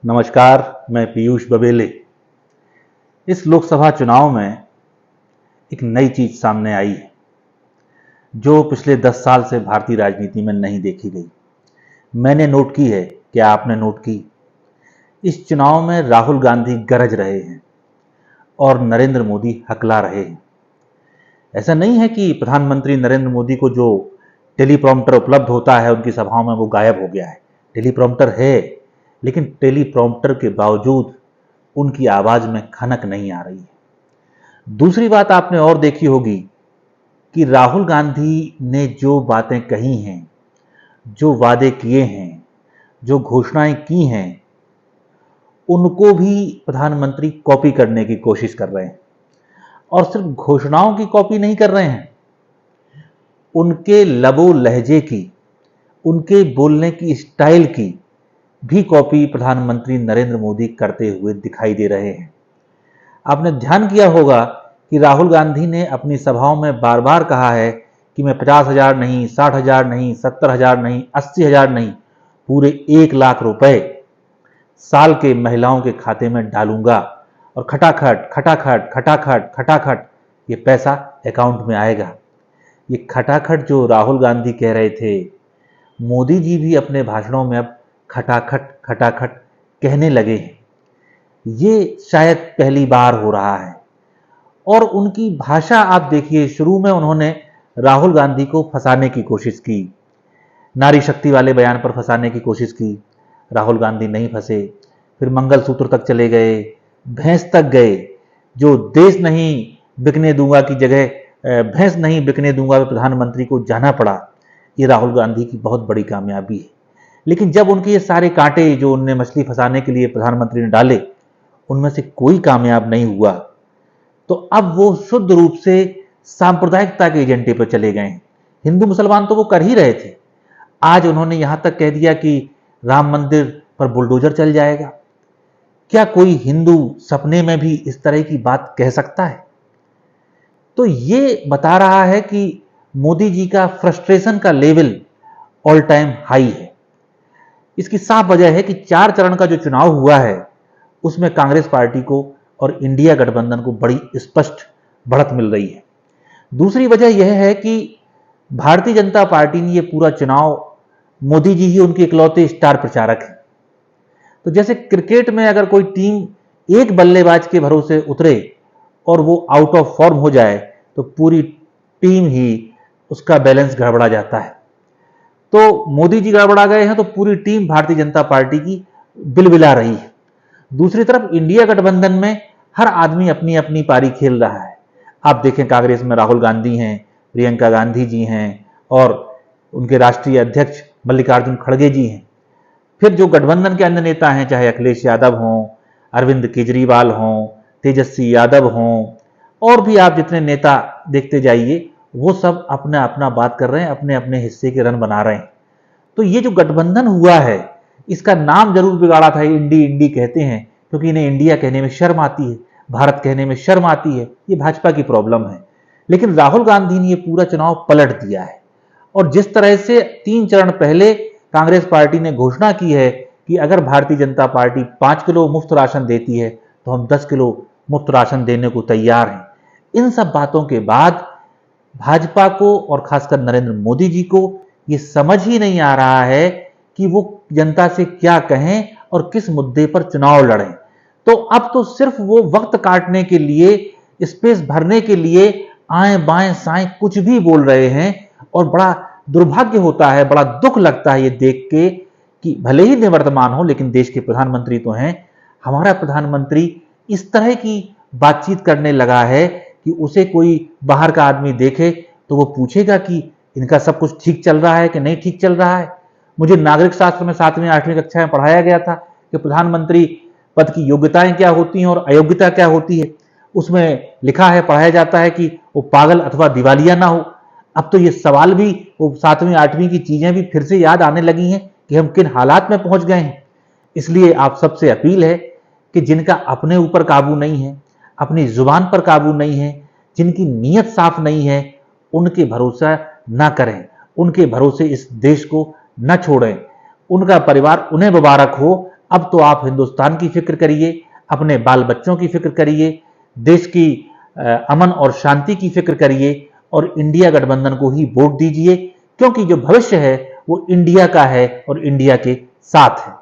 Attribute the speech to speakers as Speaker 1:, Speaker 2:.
Speaker 1: नमस्कार, मैं पीयूष बबेले। इस लोकसभा चुनाव में एक नई चीज सामने आई है जो पिछले 10 साल से भारतीय राजनीति में नहीं देखी गई। मैंने नोट की है, क्या आपने नोट की? इस चुनाव में राहुल गांधी गरज रहे हैं और नरेंद्र मोदी हकला रहे हैं। ऐसा नहीं है कि प्रधानमंत्री नरेंद्र मोदी को जो टेलीप्रॉम्प्टर उपलब्ध होता है उनकी सभाओं में वो गायब हो गया है। टेलीप्रॉम्प्टर है, लेकिन टेलीप्रॉम्प्टर के बावजूद उनकी आवाज में खनक नहीं आ रही है। दूसरी बात आपने और देखी होगी कि राहुल गांधी ने जो बातें कही हैं, जो वादे किए हैं, जो घोषणाएं की हैं, उनको भी प्रधानमंत्री कॉपी करने की कोशिश कर रहे हैं। और सिर्फ घोषणाओं की कॉपी नहीं कर रहे हैं, उनके लबो लहजे की, उनके बोलने की स्टाइल की भी कॉपी प्रधानमंत्री नरेंद्र मोदी करते हुए दिखाई दे रहे हैं। आपने ध्यान किया होगा कि राहुल गांधी ने अपनी सभाओं में बार बार कहा है कि मैं 50,000 नहीं, 60,000 नहीं, 70,000 नहीं, 80,000 नहीं, पूरे 1,00,000 रुपए साल के महिलाओं के खाते में डालूंगा और खटाखट खटाखट खटाखट खटाखट ये पैसा अकाउंट में आएगा। ये खटाखट जो राहुल गांधी कह रहे थे, मोदी जी भी अपने भाषणों में अब खटाखट खटाखट कहने लगे हैं। ये शायद पहली बार हो रहा है। और उनकी भाषा आप देखिए, शुरू में उन्होंने राहुल गांधी को फंसाने की कोशिश की, नारी शक्ति वाले बयान पर फंसाने की कोशिश की। राहुल गांधी नहीं फंसे। फिर मंगलसूत्र तक चले गए, भैंस तक गए। जो देश नहीं बिकने दूंगा की जगह भैंस नहीं बिकने दूंगा प्रधानमंत्री को जाना पड़ा। ये राहुल गांधी की बहुत बड़ी कामयाबी है। लेकिन जब उनके ये सारे कांटे जो उनने मछली फंसाने के लिए प्रधानमंत्री ने डाले, उनमें से कोई कामयाब नहीं हुआ, तो अब वो शुद्ध रूप से सांप्रदायिकता के एजेंडे पर चले गए हैं। हिंदू मुसलमान तो वो कर ही रहे थे। आज उन्होंने यहां तक कह दिया कि राम मंदिर पर बुलडोजर चल जाएगा। क्या कोई हिंदू सपने में भी इस तरह की बात कह सकता है? तो ये बता रहा है कि मोदी जी का फ्रस्ट्रेशन का लेवल ऑल टाइम हाई है। इसकी साफ वजह है कि 4 चरण का जो चुनाव हुआ है उसमें कांग्रेस पार्टी को और इंडिया गठबंधन को बड़ी स्पष्ट बढ़त मिल रही है। दूसरी वजह यह है कि भारतीय जनता पार्टी ने यह पूरा चुनाव, मोदी जी ही उनके इकलौते स्टार प्रचारक हैं। तो जैसे क्रिकेट में अगर कोई टीम एक बल्लेबाज के भरोसे उतरे और वो आउट ऑफ फॉर्म हो जाए तो पूरी टीम ही उसका बैलेंस गड़बड़ा जाता है। तो मोदी जी गड़बड़ा गए हैं तो पूरी टीम भारतीय जनता पार्टी की बिलबिला रही है। दूसरी तरफ इंडिया गठबंधन में हर आदमी अपनी अपनी पारी खेल रहा है। आप देखें, कांग्रेस में राहुल गांधी हैं, प्रियंका गांधी जी हैं और उनके राष्ट्रीय अध्यक्ष मल्लिकार्जुन खड़गे जी हैं। फिर जो गठबंधन के अन्य नेता हैं, चाहे अखिलेश यादव हों, अरविंद केजरीवाल हों, तेजस्वी यादव हों, और भी आप जितने नेता देखते जाइए, वो सब अपना अपना बात कर रहे हैं, अपने अपने हिस्से के रन बना रहे हैं। तो ये जो गठबंधन हुआ है, इसका नाम जरूर बिगाड़ा था। इंडी इंडी कहते हैं क्योंकि इन्हें इंडिया कहने में शर्म आती है, भारत कहने में शर्म आती है। ये भाजपा की प्रॉब्लम है। लेकिन राहुल गांधी ने ये पूरा चुनाव पलट दिया है। और जिस तरह से 3 चरण पहले कांग्रेस पार्टी ने घोषणा की है कि अगर भारतीय जनता पार्टी 5 किलो मुफ्त राशन देती है तो हम 10 किलो मुफ्त राशन देने को तैयार हैं, इन सब बातों के बाद भाजपा को और खासकर नरेंद्र मोदी जी को ये समझ ही नहीं आ रहा है कि वो जनता से क्या कहें और किस मुद्दे पर चुनाव लड़ें। तो अब तो सिर्फ वो वक्त काटने के लिए, स्पेस भरने के लिए आए बाएं साएं कुछ भी बोल रहे हैं। और बड़ा दुर्भाग्य होता है, बड़ा दुख लगता है ये देख के कि भले ही निवर्तमान हो लेकिन देश के प्रधानमंत्री तो हैं। हमारा प्रधानमंत्री इस तरह की बातचीत करने लगा है कि उसे कोई बाहर का आदमी देखे तो वो पूछेगा कि इनका सब कुछ ठीक चल रहा है कि नहीं ठीक चल रहा है। मुझे नागरिक शास्त्र में 7वीं 8वीं कक्षा में पढ़ाया गया था कि प्रधानमंत्री पद की योग्यताएं क्या होती हैं और अयोग्यता क्या होती है। उसमें लिखा है, पढ़ाया जाता है कि वो पागल अथवा दिवालिया ना हो। अब तो ये सवाल भी, वो 7वीं 8वीं की चीजें भी फिर से याद आने लगी हैं कि हम किन हालात में पहुंच गए हैं। इसलिए आप सबसे अपील है कि जिनका अपने ऊपर काबू नहीं है, अपनी जुबान पर काबू नहीं है, जिनकी नीयत साफ नहीं है, उनके भरोसा ना करें, उनके भरोसे इस देश को न छोड़ें। उनका परिवार उन्हें मुबारक हो अब तो आप हिंदुस्तान की फिक्र करिए, अपने बाल बच्चों की फिक्र करिए, देश की अमन और शांति की फिक्र करिए और इंडिया गठबंधन को ही वोट दीजिए, क्योंकि जो भविष्य है वो इंडिया का है और इंडिया के साथ है।